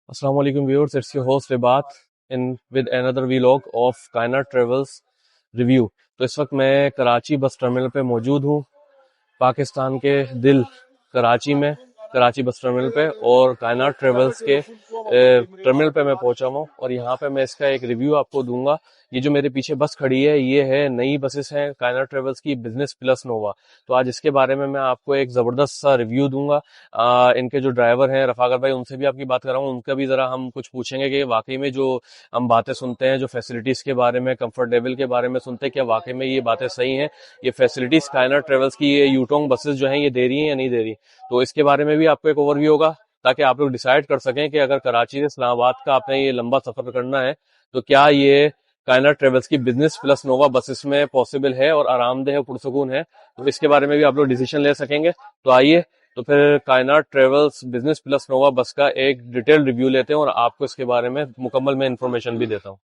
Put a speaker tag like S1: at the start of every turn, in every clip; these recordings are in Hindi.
S1: Assalamu alaikum viewers, it's your host Ribat in with another vlog of कायनात ट्रेवल्स रिव्यू। तो इस वक्त मैं कराची बस टर्मिनल पे मौजूद हूँ, पाकिस्तान के दिल कराची में, कराची बस टर्मिनल पे। और कायनात ट्रेवल्स के टर्मिनल पे मैं पहुंचा हूँ और यहाँ पे मैं इसका एक रिव्यू आपको दूंगा। ये जो मेरे पीछे बस खड़ी है, ये है नई बसेस हैं कायनात ट्रेवल्स की, बिजनेस प्लस नोवा। तो आज इसके बारे में मैं आपको एक जबरदस्त सा रिव्यू दूंगा। इनके जो ड्राइवर हैं रफाकर भाई, उनसे भी आपकी बात कराऊंगा, उनका भी जरा हम कुछ पूछेंगे कि वाकई में जो हम बातें सुनते हैं, जो फैसिलिटीज के बारे में, कंफर्ट लेवल के बारे में सुनते हैं, क्या वाकई में ये बातें सही हैं? ये फैसिलिटीज कायनात ट्रेवल्स की ये यूटोंग बसेस जो हैं ये दे रही हैं या नहीं दे रही? तो इसके बारे में भी आपको एक ओवरव्यू होगा, ताकि आप लोग डिसाइड कर सकें कि अगर कराची से इस्लामाबाद का आपने ये लंबा सफर करना है तो क्या ये कायनात ट्रेवल्स की बिजनेस प्लस नोवा बसेस में पॉसिबल है और आरामदेह और पुरसकून है। तो इसके बारे में भी आप लोग डिसीजन ले सकेंगे। तो आइए, तो फिर कायनात ट्रेवल्स बिजनेस प्लस नोवा बस का एक डिटेल रिव्यू लेते हैं और आपको इसके बारे में मुकम्मल मैं इंफॉर्मेशन भी देता हूँ।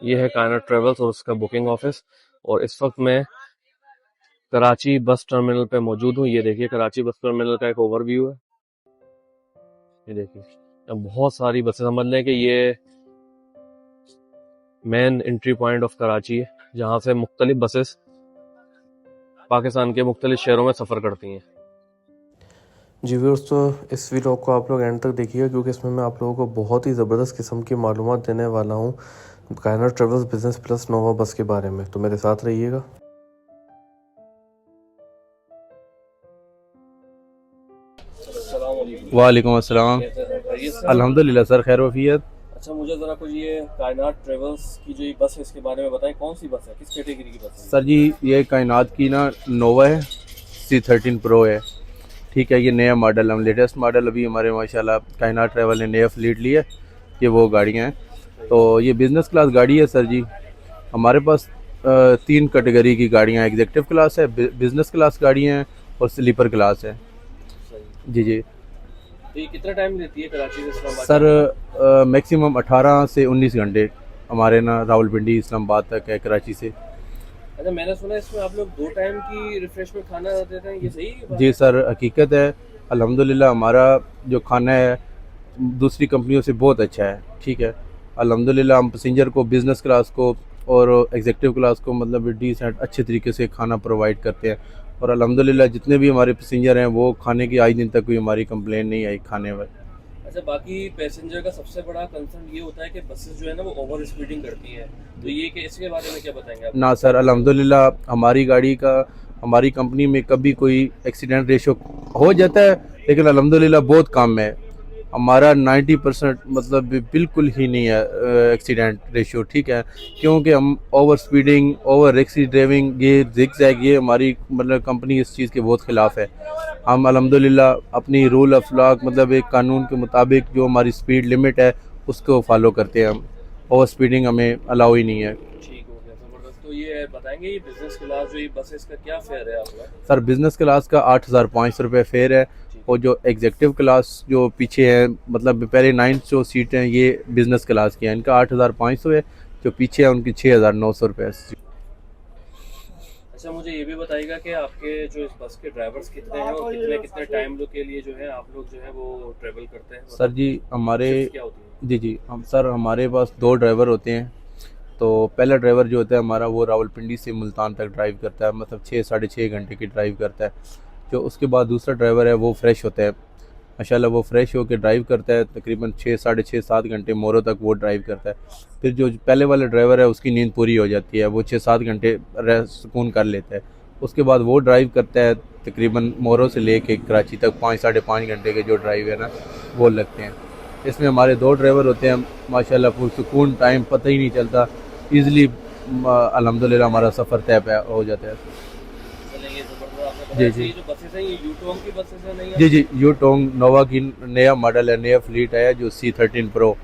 S1: ये है कायनात ट्रेवल्स और उसका बुकिंग ऑफिस, और इस वक्त मैं कराची बस टर्मिनल पे मौजूद हूँ। ये देखिए कराची बस टर्मिनल का एक ओवरव्यू है। ये देखिए, अब बहुत सारी बसें, समझ लें कि ये main entry point of Karachi है, जहाँ से मुख्तलिफ बसेस पाकिस्तान के मुख्तलिफ शहरों में सफ़र करती हैं।
S2: जी व्यूअर्स, तो इस वीडियो को आप लोग एंड तक देखिएगा, क्योंकि इसमें मैं आप लोगों को बहुत ही ज़बरदस्त किस्म की मालूमात देने वाला हूँ कायनात ट्रेवल्स बिजनेस प्लस नोवा बस के बारे में। तो मेरे साथ रहिएगा।
S3: वालेकुम अस्सलाम। अल्हम्दुलिल्लाह सर, खैर वफियत।
S1: अच्छा, मुझे जरा कुछ ये कायनात ट्रेवल्स की जो ये बस है इसके बारे में बताएं, कौन सी बस है, किस कैटेगरी की बस है?
S3: सर जी, ये कायनात की ना नोवा है, C13 प्रो है। ठीक है, ये नया मॉडल, हम लेटेस्ट मॉडल अभी हमारे माशाल्लाह कायनात ट्रेवल ने नया फ्लीट ली है। ये वो गाड़ियाँ हैं। तो ये बिज़नेस क्लास गाड़ी है सर जी। हमारे पास 3 कैटेगरी की गाड़ियाँ, एग्जेक्टिव क्लास है, बिज़नेस क्लास गाड़ियाँ हैं और स्लीपर क्लास है। जी जी।
S1: तो ये कितना टाइम लेती है कराची से इस्लामाबाद?
S3: सर मैक्सिमम 18 से 19 घंटे हमारे ना रावलपिंडी इस्लामाबाद तक है कराची से।
S1: अच्छा, मैंने सुना इसमें आप लोग 2 टाइम की रिफ्रेशमेंट खाना देते हैं, ये सही है?
S3: जी सर, हकीकत है। अल्हम्दुलिल्लाह हमारा जो खाना है दूसरी कंपनियों से बहुत अच्छा है। ठीक है, अल्हम्दुलिल्लाह हम पैसेंजर को, बिज़नेस क्लास को और एग्जेक्टिव क्लास को मतलब डिसेंट अच्छे तरीके से खाना प्रोवाइड करते हैं। और अल्हम्दुलिल्लाह जितने भी हमारे पैसेंजर हैं वो खाने की आज दिन तक कोई हमारी कंप्लेन नहीं आई खाने में।
S1: अच्छा, बाकी पैसेंजर का सबसे बड़ा कंसर्न ये होता है कि बसेस जो है ना वो ओवर स्पीडिंग करती हैं, तो ये कि इसके बारे में क्या बताएंगे आप?
S3: ना सर, अल्हम्दुलिल्लाह हमारी गाड़ी का, हमारी कंपनी में कभी कोई एक्सीडेंट रेशो हो जाता है, लेकिन अल्हम्दुलिल्लाह बहुत कम है। हमारा 90% मतलब बिल्कुल ही नहीं है एक्सीडेंट रेशो। ठीक है, क्योंकि हम ओवर स्पीडिंग, ओवर रिक्सी ड्राइविंग, ये जिग-जैग, ये हमारी मतलब कंपनी इस चीज़ के बहुत ख़िलाफ़ है। हम अल्हम्दुलिल्लाह अपनी रूल ऑफ लॉ मतलब एक कानून के मुताबिक जो हमारी स्पीड लिमिट है उसको फॉलो करते हैं हम। ओवर स्पीडिंग हमें अलाउ ही नहीं है।
S1: ठीक हो गया, जबरदस्त। तो ये बताएंगे ये बिजनेस क्लास जो ये बसेस का क्या फेयर है आपका?
S3: सर बिज़नेस क्लास का 8,500 रुपये फेयर है, और जो एग्जेक्टिव क्लास जो पीछे है मतलब पहले 9 जो सीटें हैं ये बिज़नेस क्लास की हैं, इनका 8,500 है। जो पीछे है उनकी 6,900 रुपये।
S1: अच्छा, मुझे ये भी बताइएगा कि आपके जो इस बस के ड्राइवर्स कितने हैं और कितने कितने टाइम के लिए जो है आप लोग जो है वो ट्रेवल करते हैं?
S3: सर जी हमारे,
S1: क्या होती है?
S3: जी जी, हम सर हमारे पास 2 ड्राइवर होते हैं। तो पहला ड्राइवर जो होता है हमारा वो रावलपिंडी से मुल्तान तक ड्राइव करता है, मतलब 6 साढ़े 6 घंटे की ड्राइव करता है। जो उसके बाद दूसरा ड्राइवर है वो फ्रेश होता है, माशाल्लाह वो फ्रेश होकर ड्राइव करता है, तकरीबन 6 साढ़े 6 7 घंटे मोरो तक वो ड्राइव करता है। फिर जो पहले वाला ड्राइवर है उसकी नींद पूरी हो जाती है, वो 6 7 घंटे सुकून कर लेता है। उसके बाद वो ड्राइव करता है तकरीबन मोरो से लेके कराची तक 5 साढ़े 5 घंटे के जो ड्राइव है ना वो लगते हैं। इसमें हमारे 2 ड्राइवर होते हैं, माशाल्लाह पुरसुकून, टाइम पता ही नहीं चलता, ईज़िली अल्हम्दुलिल्लाह हमारा सफ़र तय हो जाता है। जी जी
S1: जो बसेस हैं ये यूटोंग की बसेस हैं? नहीं,
S3: जी जी, यूटोंग नोवा की नया मॉडल है, नया फ्लीट है जो C13 प्रो,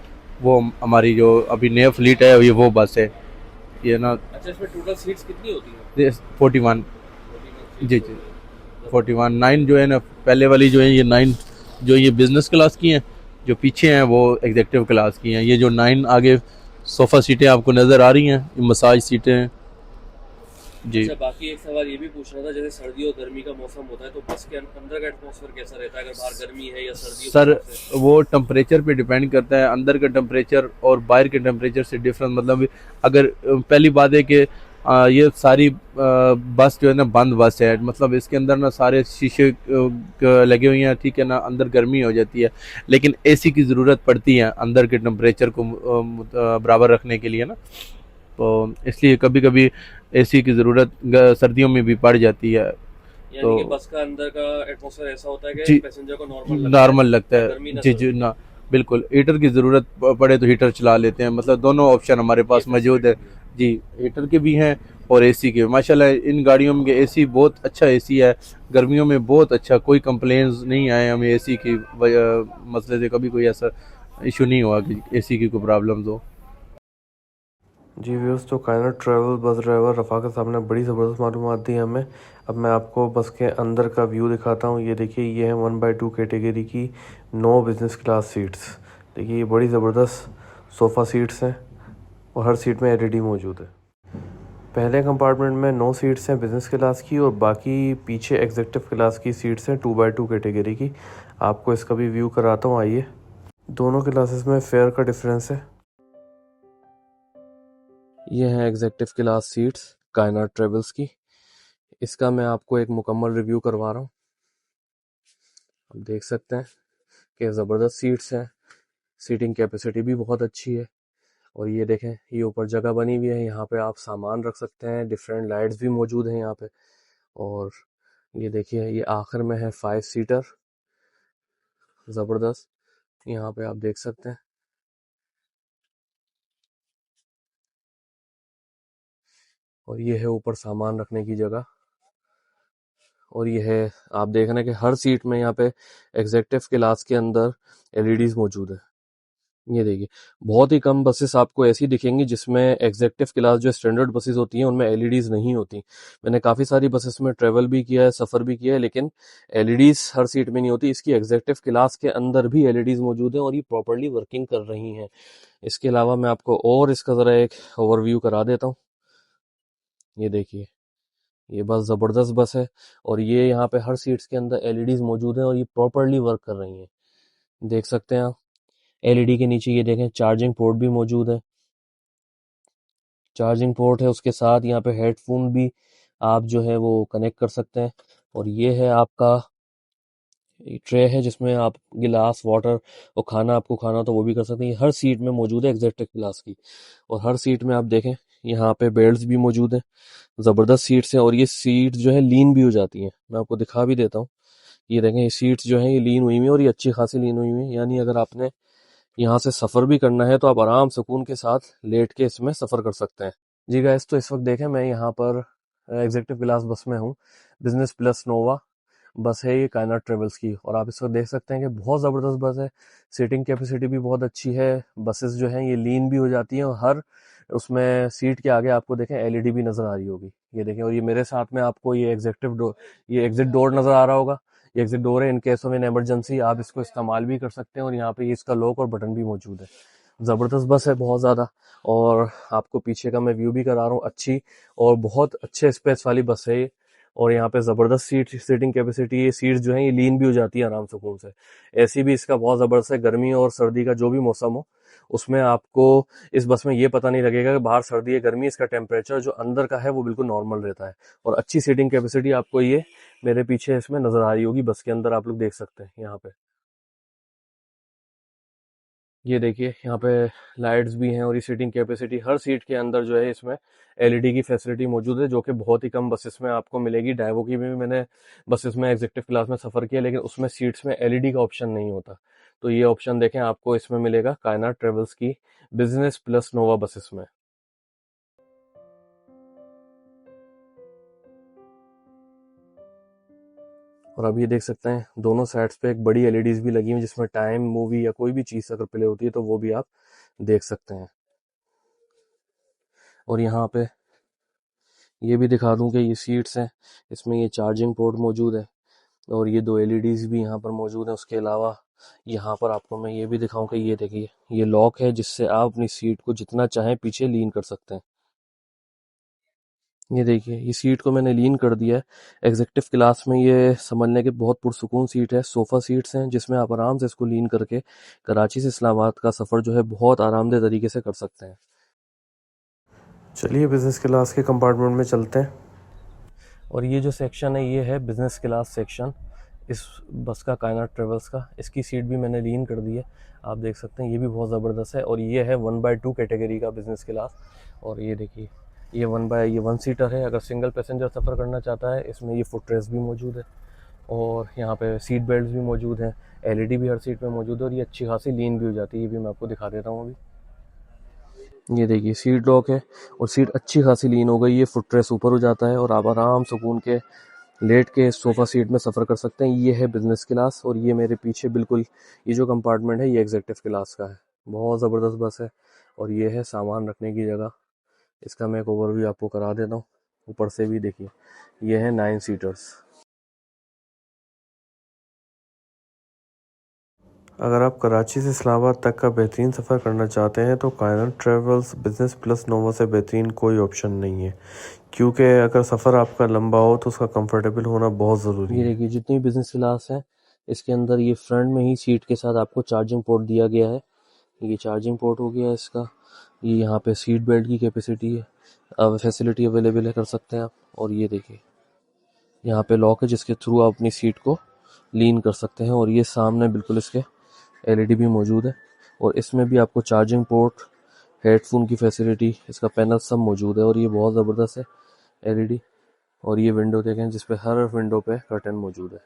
S3: वो हमारी जो अभी नया फ्लीट है ये वो बस है ये ना।
S1: अच्छा, इसमें टोटल सीट्स कितनी होती हैं?
S3: 41। जी जी, 41। 9 जो है ना पहले वाली जो है ये 9 जो ये बिज़नेस क्लास की हैं, जो पीछे हैं वो एग्जेक्टिव क्लास की हैं। ये जो 9 आगे सोफ़ा सीटें आपको नज़र आ रही हैं ये मसाज सीटें हैं। जी
S1: अच्छा, बाकी एक सवाल ये भी पूछना था, जैसे सर्दी और गर्मी का मौसम होता है तो बस के अंदर का एटमॉस्फेयर कैसा रहता है, अगर बाहर गर्मी है या सर्दी उस
S3: सर,
S1: हिसाब से?
S3: वो टेम्परेचर पे डिपेंड करता है, अंदर का टेम्परेचर और बाहर के टेम्परेचर से डिफरेंस, मतलब अगर पहली बात है कि ये सारी बस जो है ना बंद बस है, मतलब इसके अंदर ना सारे शीशे लगे हुए हैं, ठीक है ना, अंदर गर्मी हो जाती है, लेकिन एसी की ज़रूरत पड़ती है अंदर के टेम्परेचर को बराबर रखने के लिए ना, तो इसलिए कभी कभी एसी की ज़रूरत सर्दियों में भी पड़ जाती है। तो
S1: यानी कि बस का अंदर का एटमॉस्फेयर ऐसा होता है कि
S3: जी
S1: पैसेंजर को नॉर्मल लगता है,
S3: नॉर्मल लगता
S1: ना
S3: है।
S1: गर्मी ना
S3: जी जी
S1: सर्दी?
S3: ना, बिल्कुल, हीटर की ज़रूरत पड़े तो हीटर चला लेते हैं, मतलब दोनों ऑप्शन हमारे
S1: ये
S3: पास मौजूद है।
S1: फैसिलिटी भी है।
S3: जी, हीटर के भी हैं और एसी के, माशाल्लाह इन गाड़ियों में एसी बहुत अच्छा एसी है, गर्मियों में बहुत अच्छा, कोई कंप्लेंट्स नहीं आए हमें एसी की मसले से, कभी कोई ऐसा इशू नहीं हुआ कि एसी की कोई प्रॉब्लम्स हो।
S2: जी व्यूअर्स, तो काइनर ट्रैवल बस ड्राइवर रफ़ा के सामने बड़ी ज़बरदस्त मालूमात दी हमें। अब मैं आपको बस के अंदर का व्यू दिखाता हूँ। ये देखिए, ये है 1/2 कैटेगरी की 9 बिज़नेस क्लास सीट्स। देखिए, ये बड़ी ज़बरदस्त सोफ़ा सीट्स हैं और हर सीट में एलईडी मौजूद है। पहले कंपार्टमेंट में 9 सीट्स हैं बिज़नेस क्लास की और बाकी पीछे एग्जेक्टिव क्लास की सीट्स हैं 2/2 कैटेगरी की। आपको इसका भी व्यू कराता हूँ, आइए। दोनों क्लासेस में फेयर का डिफरेंस है।
S1: ये है एग्जेक्टिव क्लास सीट्स कायनार ट्रेवल्स की। इसका मैं आपको एक मुकम्मल रिव्यू करवा रहा हूँ। आप देख सकते हैं कि ज़बरदस्त सीट्स हैं, सीटिंग कैपेसिटी भी बहुत अच्छी है। और ये देखें, ये ऊपर जगह बनी हुई है, यहाँ पे आप सामान रख सकते हैं, डिफरेंट लाइट्स भी मौजूद हैं यहाँ पे। और ये देखिए, ये आखिर में है 5 सीटर, ज़बरदस्त। यहाँ पे आप देख सकते हैं। और ये है ऊपर सामान रखने की जगह। और ये है, आप देख रहे हैं कि हर सीट में यहाँ पे एग्जेक्टिव क्लास के अंदर एलईडीज मौजूद है। ये देखिए, बहुत ही कम बसेस आपको ऐसी दिखेंगी जिसमें एग्जेक्टिव क्लास जो स्टैंडर्ड बसेस होती हैं उनमें एलईडीज नहीं होती। मैंने काफ़ी सारी बसेस में ट्रेवल भी किया है, सफ़र भी किया है, लेकिन एलईडीज हर सीट में नहीं होती। इसकी एग्जेक्टिव क्लास के अंदर भी एलईडीज मौजूद हैं और ये प्रॉपरली वर्किंग कर रही हैं। इसके अलावा मैं आपको और इसका ज़रा एक ओवरव्यू करा देता हूँ। ये देखिए, ये बस ज़बरदस्त बस है और ये यहाँ पे हर सीट्स के अंदर एलईडीज मौजूद हैं और ये प्रॉपरली वर्क कर रही हैं। देख सकते हैं आप, एलईडी के नीचे ये देखें, चार्जिंग पोर्ट भी मौजूद है। चार्जिंग पोर्ट है, उसके साथ यहाँ पे हेडफोन भी आप जो है वो कनेक्ट कर सकते हैं। और ये है आपका ट्रे है जिसमें आप गिलास वाटर और खाना आपको खाना हो तो वो भी कर सकते हैं। ये हर सीट में मौजूद है एग्जैक्टिव क्लास की। और हर सीट में आप देखें, यहाँ पे बेल्ट्स भी मौजूद हैं। ज़बरदस्त सीट्स हैं और ये सीट जो है लीन भी हो जाती हैं। मैं आपको दिखा भी देता हूँ। ये देखें, ये सीट्स जो हैं ये लीन हुई हुई हैं और ये अच्छी खासी लीन हुई हुई हैं, यानी अगर आपने यहाँ से सफ़र भी करना है तो आप आराम सुकून के साथ लेट के इसमें सफ़र कर सकते हैं। जी गाइस, तो इस वक्त देखें, मैं यहाँ पर एग्जेक्टिव क्लास बस में हूँ। बिजनेस प्लस नोवा बस है ये कायनाट ट्रेवल्स की। और आप इस वक्त देख सकते हैं कि बहुत ज़बरदस्त बस है। सीटिंग कैपेसिटी भी बहुत अच्छी है। बसेस जो हैं ये लीन भी हो जाती हैं और हर उसमें सीट के आगे आपको देखें एलईडी भी नज़र आ रही होगी। ये देखें, और ये मेरे साथ में आपको ये एग्जेक्टिव डोर, ये एग्जिट डोर नज़र आ रहा होगा। ये एग्जिट डोर है, in case of an emergency आप इसको इस्तेमाल भी कर सकते हैं। और यहाँ पे ये इसका लॉक और बटन भी मौजूद है। ज़बरदस्त बस है बहुत ज़्यादा। और आपको पीछे का मैं व्यू भी करा रहा हूँ, अच्छी और बहुत अच्छे स्पेस वाली बस है ये। और यहाँ पे ज़बरदस्त सीटिंग कैपेसिटी, ये सीट्स जो हैं ये लीन भी हो जाती है आराम सुकून से। एसी भी इसका बहुत ज़बरदस्त है। गर्मी और सर्दी का जो भी मौसम हो उसमें आपको इस बस में ये पता नहीं लगेगा कि बाहर सर्दी है गर्मी, इसका टेम्परेचर जो अंदर का है वो बिल्कुल नॉर्मल रहता है। और अच्छी सीटिंग कैपेसिटी आपको ये मेरे पीछे इसमें नज़र आ रही होगी बस के अंदर, आप लोग देख सकते हैं यहाँ पे। ये देखिए, यहाँ पे लाइट्स भी हैं और ये सीटिंग कैपेसिटी, हर सीट के अंदर जो है इसमें एलईडी की फैसिलिटी मौजूद है, जो कि बहुत ही कम बसेस में आपको मिलेगी। डाइवो की भी मैंने बसेस में एग्जेक्टिव क्लास में सफ़र किया, लेकिन उसमें सीट्स में एलईडी का ऑप्शन नहीं होता। तो ये ऑप्शन देखें, आपको इसमें मिलेगा कायनाट ट्रेवल्स की बिजनेस प्लस नोवा बसेस में। और अब ये देख सकते हैं, दोनों साइड्स पे एक बड़ी एलईडीज भी लगी हुई जिसमें टाइम, मूवी या कोई भी चीज़ अगर प्ले होती है तो वो भी आप देख सकते हैं। और यहाँ पे ये भी दिखा दूं कि ये सीट्स हैं, इसमें ये चार्जिंग पोर्ट मौजूद है और ये दो एलईडीज भी यहाँ पर मौजूद हैं। उसके अलावा यहाँ पर आपको मैं ये भी दिखाऊं कि ये देखिए, ये लॉक है जिससे आप अपनी सीट को जितना चाहें पीछे लीन कर सकते हैं। ये देखिए, ये सीट को मैंने लीन कर दिया है। एग्जेक्टिव क्लास में ये समझने के बहुत पुरसुकून सीट है। सोफ़ा सीट्स हैं जिसमें आप आराम से इसको लीन करके कराची से इस्लामाबाद का सफ़र जो है बहुत आरामदेह तरीके से कर सकते हैं।
S2: चलिए बिज़नेस क्लास के कंपार्टमेंट में चलते हैं।
S1: और ये जो सेक्शन है ये है बिज़नेस क्लास सेक्शन इस बस का, कायनात ट्रेवल्स का। इसकी सीट भी मैंने लीन कर दी है, आप देख सकते हैं। ये भी बहुत ज़बरदस्त है और ये है 1/2 कैटेगरी का बिज़नेस क्लास। और ये देखिए, ये 1 सीटर है। अगर सिंगल पैसेंजर सफ़र करना चाहता है, इसमें ये फुट रेस्ट भी मौजूद है और यहाँ पे सीट बेल्ट भी मौजूद हैं। एलईडी भी हर सीट पे मौजूद है और ये अच्छी खासी लीन भी हो जाती है। ये भी मैं आपको दिखा देता हूँ अभी। ये देखिए, सीट लॉक है और सीट अच्छी खासी लीन हो गई है। फुट रेस्ट ऊपर हो जाता है और आप आराम सुकून के लेट के सोफ़ा सीट में सफ़र कर सकते हैं। ये है बिज़नेस क्लास और ये मेरे पीछे बिल्कुल ये जो कंपार्टमेंट है ये एग्जेक्टिव क्लास का है। बहुत ज़बरदस्त बस है। और ये है सामान रखने की जगह। इसका मैं एक ओवरव्यू आपको करा देता हूँ ऊपर से भी। देखिए, ये है 9 सीटर्स।
S2: अगर आप कराची से इस्लामाबाद तक का बेहतरीन सफ़र करना चाहते हैं तो कायनात ट्रेवल्स बिज़नेस प्लस नोवा से बेहतरीन कोई ऑप्शन नहीं है, क्योंकि अगर सफ़र आपका लंबा हो तो उसका कंफर्टेबल होना बहुत ज़रूरी
S1: ये
S2: है।
S1: देखिए, जितनी बिज़नेस क्लास है इसके अंदर ये फ्रंट में ही सीट के साथ आपको चार्जिंग पोर्ट दिया गया है। ये चार्जिंग पोर्ट हो गया इसका। ये यहाँ पे सीट बेल्ट की कैपेसिटी है, अब फैसिलिटी अवेलेबल है, कर सकते हैं आप। और ये देखिए, यहाँ पे लॉक है जिसके थ्रू आप अपनी सीट को लीन कर सकते हैं। और ये सामने बिल्कुल इसके एलईडी भी मौजूद है और इसमें भी आपको चार्जिंग पोर्ट, हेडफोन की फैसिलिटी, इसका पैनल सब मौजूद है। और ये बहुत ज़बरदस्त है एलईडी। और ये विंडो देखें जिस पे हर विंडो पे कर्टन मौजूद है।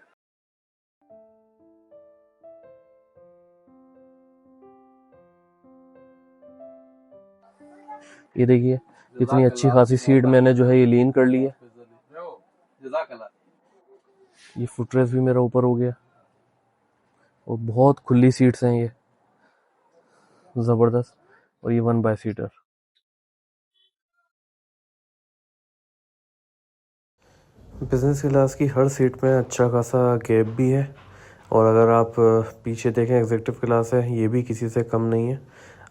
S1: ये देखिए, कितनी अच्छी खासी सीट मैंने जो है ये लीन कर ली है। ये फुटरेस्ट भी मेरा ऊपर हो गया और बहुत खुली सीट्स हैं ये, ज़बरदस्त। और ये 1 सीटर।
S2: बिज़नेस क्लास की हर सीट में अच्छा खासा गैप भी है और अगर आप पीछे देखें एग्जेक्टिव क्लास है, ये भी किसी से कम नहीं है।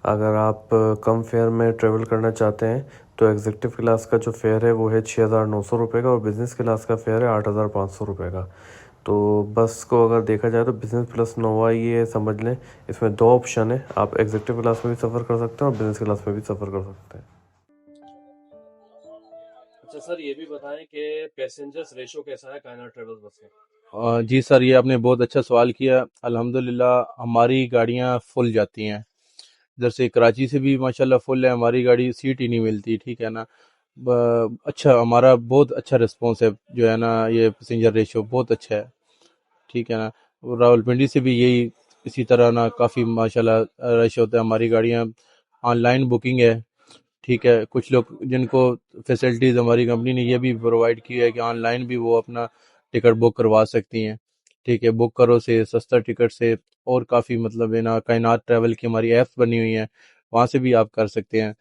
S2: अगर आप कम फेयर में ट्रेवल करना चाहते हैं तो एग्जेक्टिव क्लास का जो फेयर है वो है 6,900 रुपये का और बिज़नेस क्लास का फेयर है 8,500 रुपये का। तो बस को अगर देखा जाए तो बिज़नेस प्लस नोवा ये समझ लें, इसमें 2 ऑप्शन है। आप एग्जेक्टिव क्लास में भी सफ़र कर सकते हैं और बिज़नेस क्लास में भी सफ़र कर सकते हैं।
S1: अच्छा सर, ये भी बताएं कि पैसेंजर्स रेशो कैसा है कायनात ट्रेवल्स बस में?
S3: जी सर, ये आपने बहुत अच्छा सवाल किया। अल्हम्दुलिल्लाह हमारी गाड़ियाँ फुल जाती हैं। इधर से कराची से भी माशाल्लाह फुल है, हमारी गाड़ी सीट ही नहीं मिलती, ठीक है ना। अच्छा, हमारा बहुत अच्छा रिस्पॉन्स है जो है ना, ये पैसेंजर रेशो बहुत अच्छा है, ठीक है ना। और रावलपिंडी से भी यही इसी तरह ना काफ़ी माशाल्लाह रश होता है। हमारी गाड़ियाँ ऑनलाइन बुकिंग है, ठीक है। कुछ लोग जिनको फैसिलिटीज़ हमारी कंपनी ने ये भी प्रोवाइड की है कि ऑनलाइन भी वो अपना टिकट बुक करवा सकती हैं, ठीक है। बुक करो से सस्ता टिकट से और काफ़ी मतलब है ना, कायनात ट्रैवल की हमारी ऐप्स बनी हुई हैं, वहाँ से भी आप कर सकते हैं।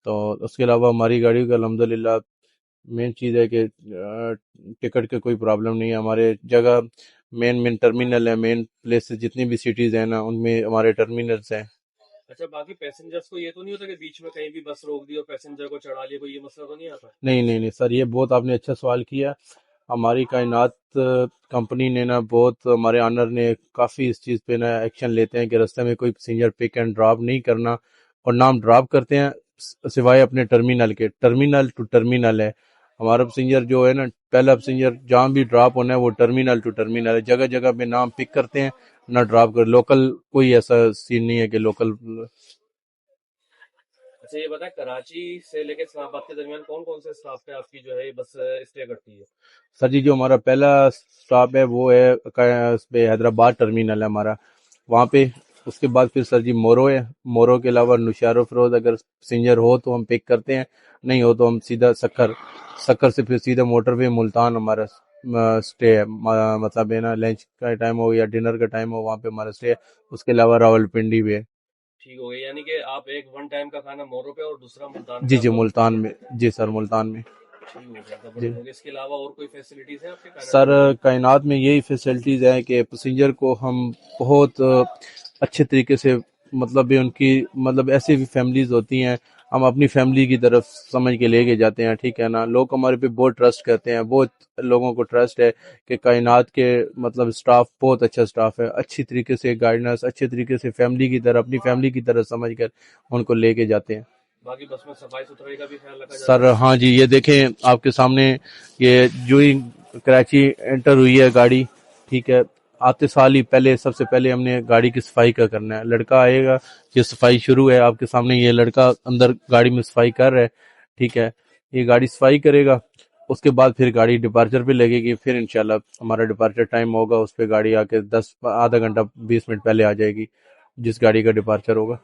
S3: तो उसके अलावा हमारी गाड़ियों का अल्हम्दुलिल्लाह मेन चीज़ है कि टिकट का कोई प्रॉब्लम नहीं है। हमारे जगह मेन मेन टर्मिनल है, मेन प्लेसेस जितनी भी सिटीज़ हैं ना उनमें हमारे टर्मिनल्स हैं।
S1: अच्छा, बाकी पैसेंजर्स को ये तो नहीं होता कि बीच में कहीं भी बस रोक दी और पैसेंजर को चढ़ा लिया, कोई ये मसला तो नहीं आता?
S3: नहीं नहीं नहीं सर, ये बहुत आपने अच्छा सवाल किया। हमारी कायनात कंपनी ने ना, बहुत हमारे ऑनर ने काफ़ी इस चीज़ पे ना एक्शन लेते हैं कि रास्ते में कोई पैसेंजर पिक एंड ड्रॉप नहीं करना। और ना हम ड्रॉप करते हैं सिवाय अपने टर्मिनल के, टर्मिनल टू टर्मिनल है हमारा पैसेंजर जो है ना। पहला पैसेंजर जहाँ भी ड्रॉप होना है वो टर्मिनल टू टर्मिनल है, जगह जगह पे ना हम पिक करते हैं ना ड्रॉप कर। लोकल कोई ऐसा सीन नहीं है कि लोकल।
S1: अच्छा, ये बताएं, कराची से लेके इस्लामाबाद के दरमियान कौन कौन से स्टाफ पे आपकी जो है ये बस स्टे करती है?
S3: सर जी, जो हमारा पहला स्टॉप है वो है उस पे हैदराबाद टर्मिनल है हमारा, वहाँ पे। उसके बाद फिर सर जी मोरो है। मोरो के अलावा नुशारो फरोज, अगर पैसेंजर हो तो हम पिक करते हैं, नहीं हो तो हम सीधा सक्कर, सक्कर से फिर सीधा मोटरवे मुल्तान हमारा स्टे है। मतलब है ना, लंच का टाइम हो या डिनर का टाइम हो, वहाँ पे हमारा स्टे है। उसके अलावा रावलपिंडी भी है।
S1: ठीक हो गया, यानी कि आप एक 1 टाइम का खाना मोरो पे और दूसरा मुल्तान पे
S3: जी जी,
S1: आपका रुकता
S3: मुल्तान
S1: है।
S3: में। जी सर, मुल्तान में।
S1: ठीक हो गया,
S3: जी
S1: जबरदस्त हो गया। इसके अलावा और कोई फैसिलिटीज है आपके कायनात
S3: सर,
S1: ट्रेवल्स में?
S3: कायनात में यही फैसिलिटीज़ हैं कि पैसेंजर को हम बहुत अच्छे तरीके से, मतलब भी उनकी, मतलब ऐसी भी फैमिलीज़ होती हैं हम अपनी फैमिली की तरफ समझ के लेके जाते हैं, ठीक है ना। लोग हमारे पे बहुत ट्रस्ट करते हैं, बहुत लोगों को ट्रस्ट है कि कायनात के मतलब स्टाफ बहुत अच्छा स्टाफ है, अच्छी तरीके से गाइडेंस, अच्छे तरीके से फैमिली की तरह, अपनी फैमिली की तरह समझ कर उनको लेके जाते हैं।
S1: बाकी बस में सफाई सुथराई का भी ख्याल रखा जाता
S3: सर
S1: है।
S3: हाँ जी, ये देखें आपके सामने, ये जो ही कराची एंटर हुई है गाड़ी, ठीक है, आते साल ही पहले सबसे पहले हमने गाड़ी की सफाई का करना है। लड़का आएगा, ये सफाई शुरू है आपके सामने, ये लड़का अंदर गाड़ी में सफाई कर रहा है, ठीक है। ये गाड़ी सफाई करेगा, उसके बाद फिर गाड़ी डिपार्चर पे लगेगी, फिर इंशाल्लाह हमारा डिपार्चर टाइम होगा, उस पर गाड़ी आके 10 आधा घंटा 20 मिनट पहले आ जाएगी जिस गाड़ी का डिपार्चर होगा।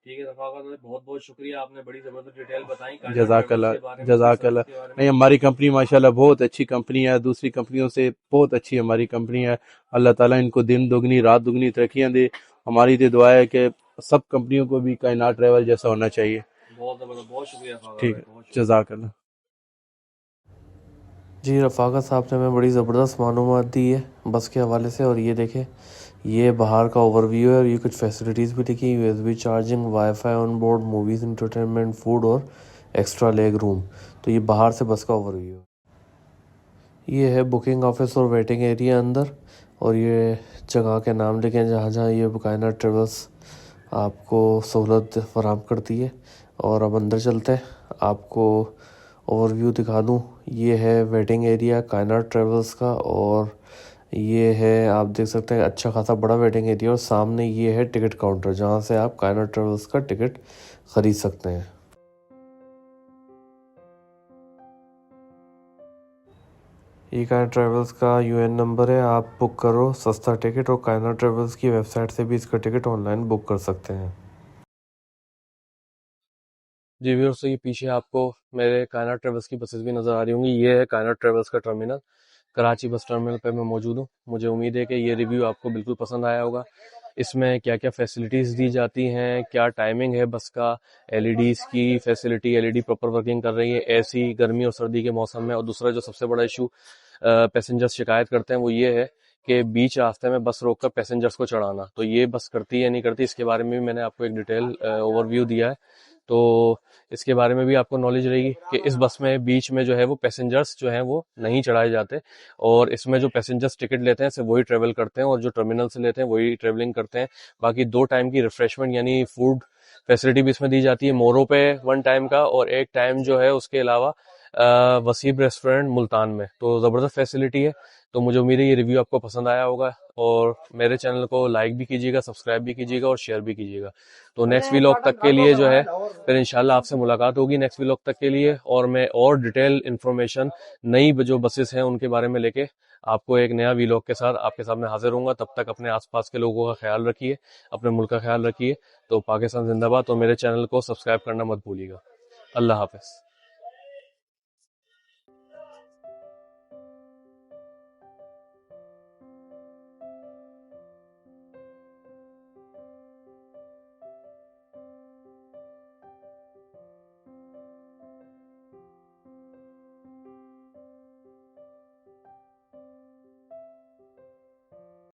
S1: ठीक है रफाकत भाई, बहुत बहुत शुक्रिया, आपने बड़ी जबरदस्त डिटेल बताई कायनात ट्रेवल्स
S3: जजाकल्ला,
S1: के बारे में, अपनी
S3: जजाकल्ला।
S1: सर्विस के बारे में।
S3: नहीं, हमारी कंपनी माशाल्लाह बहुत अच्छी कंपनी है, दूसरी कंपनियों से बहुत अच्छी हमारी कंपनी है। अल्लाह ताला इनको दिन दुगनी रात दुगनी तरक्कियां दे। हमारी तो दुआ है कि सब कंपनियों को भी कायनात ट्रैवल जैसा होना चाहिए।
S1: बहुत जबरदस्त, बहुत शुक्रिया रफाकत
S3: ठीक
S1: भाई,
S3: है,
S1: बहुत शुक्रिया।
S3: जजाकल्ला।
S2: जी रफ़ाकत साहब ने हमें बड़ी ज़बरदस्त मालूमात दी है बस के हवाले से। और ये देखें, ये बाहर का ओवरव्यू है और ये कुछ फैसिलिटीज़ भी लिखी, USB charging, wifi on board, movies, entertainment, food और एक्स्ट्रा लेग रूम। तो ये बाहर से बस का ओवरव्यू है। ये है बुकिंग ऑफिस और वेटिंग एरिया अंदर, और ये जगह के नाम लिखे हैं जहाँ जहाँ ये कायनात ट्रेवल्स आपको सहूलत फराहम करती है। और अब अंदर चलते हैं, आपको ओवरव्यू दिखा दूँ। ये है वेटिंग एरिया कायनात ट्रेवल्स का, और ये है आप देख सकते हैं अच्छा खासा बड़ा वेटिंग एरिया, और सामने ये है टिकट काउंटर जहाँ से आप कायनात ट्रेवल्स का टिकट ख़रीद सकते हैं। ये कायनात ट्रेवल्स का यूएन नंबर है, आप बुक करो सस्ता टिकट, और कायनात ट्रेवल्स की वेबसाइट से भी इसका टिकट ऑनलाइन बुक कर सकते हैं।
S1: जी व्यूअर्स, तो ये पीछे आपको मेरे कायनात ट्रेवल्स की बसेस भी नज़र आ रही होंगी। ये है कायनात ट्रेवल्स का टर्मिनल, कराची बस टर्मिनल पे मैं मौजूद हूँ। मुझे उम्मीद है कि ये रिव्यू आपको बिल्कुल पसंद आया होगा। इसमें क्या क्या फैसिलिटीज़ दी जाती हैं, क्या टाइमिंग है बस का, एलईडीज़ की फैसिलिटी, एलईडी प्रॉपर वर्किंग कर रही है, एसी गर्मी और सर्दी के मौसम में। और दूसरा जो सबसे बड़ा इशू पैसेंजर्स शिकायत करते हैं वो ये है कि बीच रास्ते में बस रोक कर पैसेंजर्स को चढ़ाना। तो ये बस करती है नहीं करती, इसके बारे में भी मैंने आपको एक डिटेल ओवरव्यू दिया है। तो इसके बारे में भी आपको नॉलेज रहेगी कि इस बस में बीच में जो है वो पैसेंजर्स जो हैं वो नहीं चढ़ाए जाते, और इसमें जो पैसेंजर्स टिकट लेते हैं सिर्फ वही ट्रेवल करते हैं, और जो टर्मिनल से लेते हैं वही ट्रेवलिंग करते हैं। बाकी 2 टाइम की रिफ्रेशमेंट यानी फूड फैसिलिटी भी इसमें दी जाती है, मोरो पे 1 टाइम का, और 1 टाइम जो है उसके अलावा वसीब रेस्टोरेंट मुल्तान में। तो ज़बरदस्त फैसिलिटी है। तो मुझे उम्मीद है ये रिव्यू आपको पसंद आया होगा, और मेरे चैनल को लाइक भी कीजिएगा, सब्सक्राइब भी कीजिएगा और शेयर भी कीजिएगा। तो नेक्स्ट व्लॉग तक के लिए जो है फिर इंशाल्लाह आपसे मुलाकात होगी नेक्स्ट व्लॉग तक के लिए, और मैं और डिटेल इन्फॉर्मेशन नई जो बसेस हैं उनके बारे में लेके आपको एक नया व्लॉग के साथ आपके सामने हाजिर होऊंगा। तब तक अपने आसपास के लोगों का ख्याल रखिए, अपने मुल्क का ख्याल रखिए। तो पाकिस्तान जिंदाबाद। तो मेरे चैनल को सब्सक्राइब करना मत भूलिएगा। अल्लाह हाफिज़।